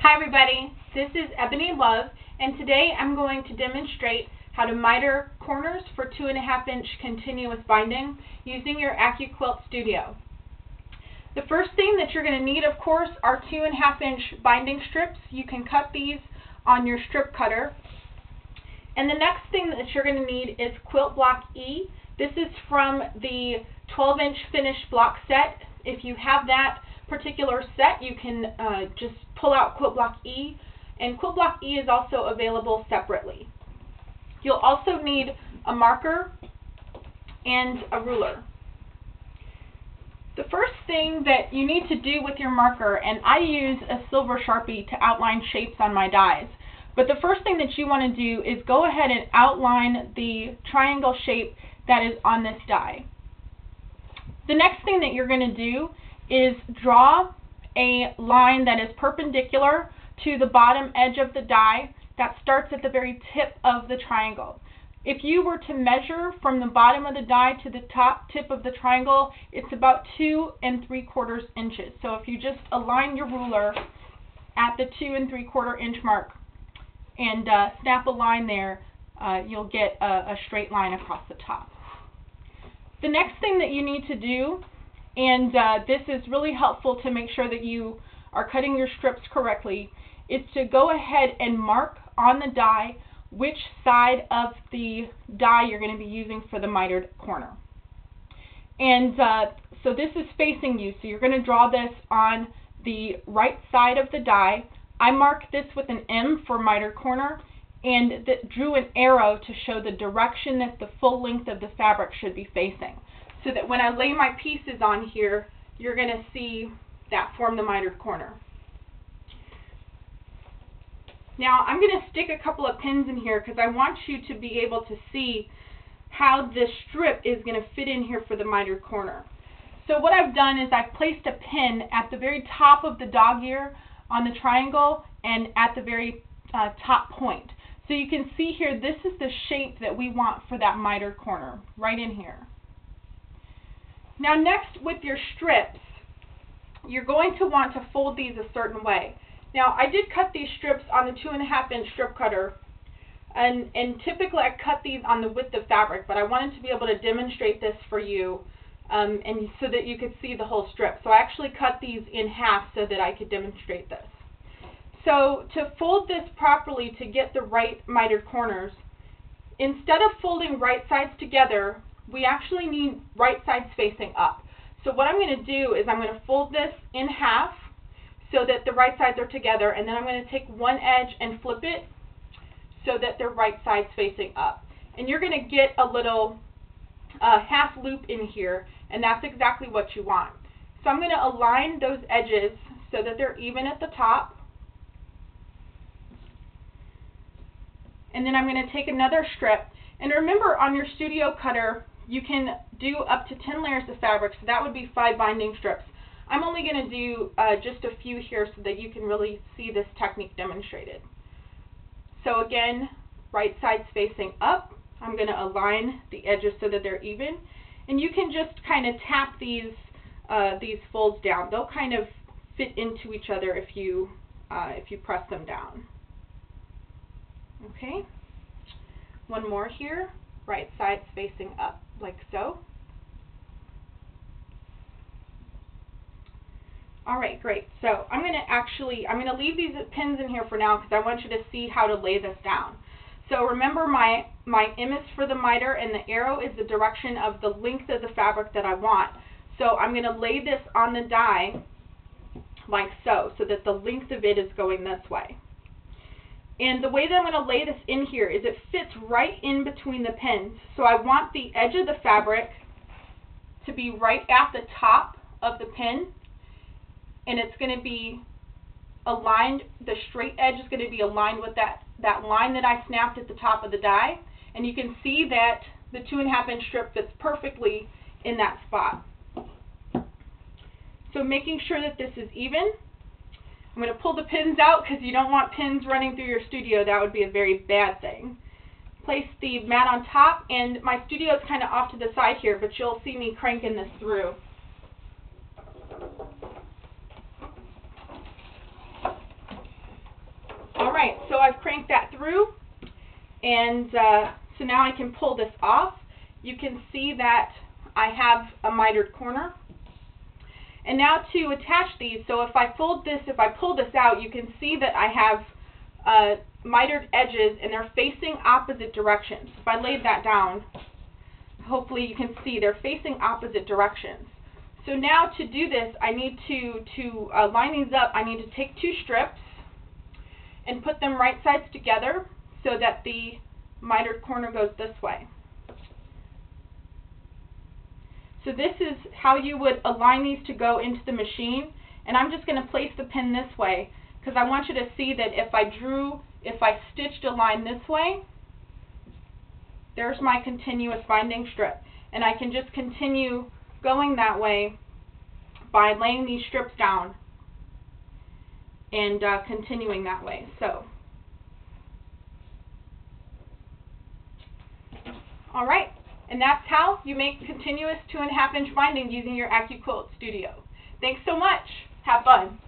Hi everybody, this is Ebony Love, and today I'm going to demonstrate how to miter corners for 2.5-inch continuous binding using your AccuQuilt Studio. The first thing that you're going to need, of course, are 2.5-inch binding strips. You can cut these on your strip cutter. And the next thing that you're going to need is Quilt Block E. This is from the 12-inch finished block set. If you have that particular set, you can just pull out Quilt Block E, and Quilt Block E is also available separately. You'll also need a marker and a ruler. The first thing that you need to do with your marker, and I use a silver Sharpie to outline shapes on my dies, but the first thing that you want to do is go ahead and outline the triangle shape that is on this die. The next thing that you're going to do is draw a line that is perpendicular to the bottom edge of the die that starts at the very tip of the triangle. If you were to measure from the bottom of the die to the top tip of the triangle, it's about 2 3/4 inches. So if you just align your ruler at the 2 3/4 inch mark and snap a line there, you'll get a straight line across the top. The next thing that you need to do, and this is really helpful to make sure that you are cutting your strips correctly, is to go ahead and mark on the die which side of the die you're going to be using for the mitered corner. And so this is facing you, so you're going to draw this on the right side of the die. I marked this with an M for mitered corner and drew an arrow to show the direction that the full length of the fabric should be facing, so that when I lay my pieces on here, you're going to see that form the mitered corner. Now I'm going to stick a couple of pins in here because I want you to be able to see how this strip is going to fit in here for the mitered corner. So what I've done is I've placed a pin at the very top of the dog ear on the triangle and at the very top point. So you can see here, this is the shape that we want for that mitered corner, right in here. Now next, with your strips, you're going to want to fold these a certain way. Now I did cut these strips on the 2.5-inch strip cutter, and typically I cut these on the width of fabric, but I wanted to be able to demonstrate this for you, and so that you could see the whole strip. So I actually cut these in half so that I could demonstrate this. So to fold this properly to get the right mitered corners, instead of folding right sides together, we actually need right sides facing up. So what I'm going to do is I'm going to fold this in half so that the right sides are together, and then I'm going to take one edge and flip it so that the right side's facing up. And you're going to get a little half loop in here, and that's exactly what you want. So I'm going to align those edges so that they're even at the top. And then I'm going to take another strip. And remember, on your studio cutter, you can do up to 10 layers of fabric, so that would be 5 binding strips. I'm only going to do just a few here so that you can really see this technique demonstrated. So again, right sides facing up. I'm going to align the edges so that they're even. And you can just kind of tap these folds down. They'll kind of fit into each other if you press them down. Okay, one more here, right sides facing up, like so. All right, great. So I'm going to leave these pins in here for now because I want you to see how to lay this down. So remember, my M is for the miter, and the arrow is the direction of the length of the fabric that I want. So I'm going to lay this on the die like so that the length of it is going this way. And the way that I'm going to lay this in here is it fits right in between the pins. So I want the edge of the fabric to be right at the top of the pin, and it's going to be aligned, the straight edge is going to be aligned with that line that I snapped at the top of the die. And you can see that the 2.5-inch strip fits perfectly in that spot. So making sure that this is even. I'm going to pull the pins out because you don't want pins running through your studio. That would be a very bad thing. Place the mat on top, and my studio is kind of off to the side here, but you'll see me cranking this through. Alright, so I've cranked that through, and so now I can pull this off. You can see that I have a mitered corner. And now to attach these, so if I pull this out, you can see that I have mitered edges and they're facing opposite directions. If I laid that down, hopefully you can see they're facing opposite directions. So now to do this, I need to line these up. I need to take two strips and put them right sides together so that the mitered corner goes this way. So this is how you would align these to go into the machine, and I'm just going to place the pin this way because I want you to see that if I stitched a line this way, there's my continuous binding strip, and I can just continue going that way by laying these strips down and continuing that way. So, all right. And that's how you make continuous 2.5-inch binding using your AccuQuilt Studio. Thanks so much. Have fun.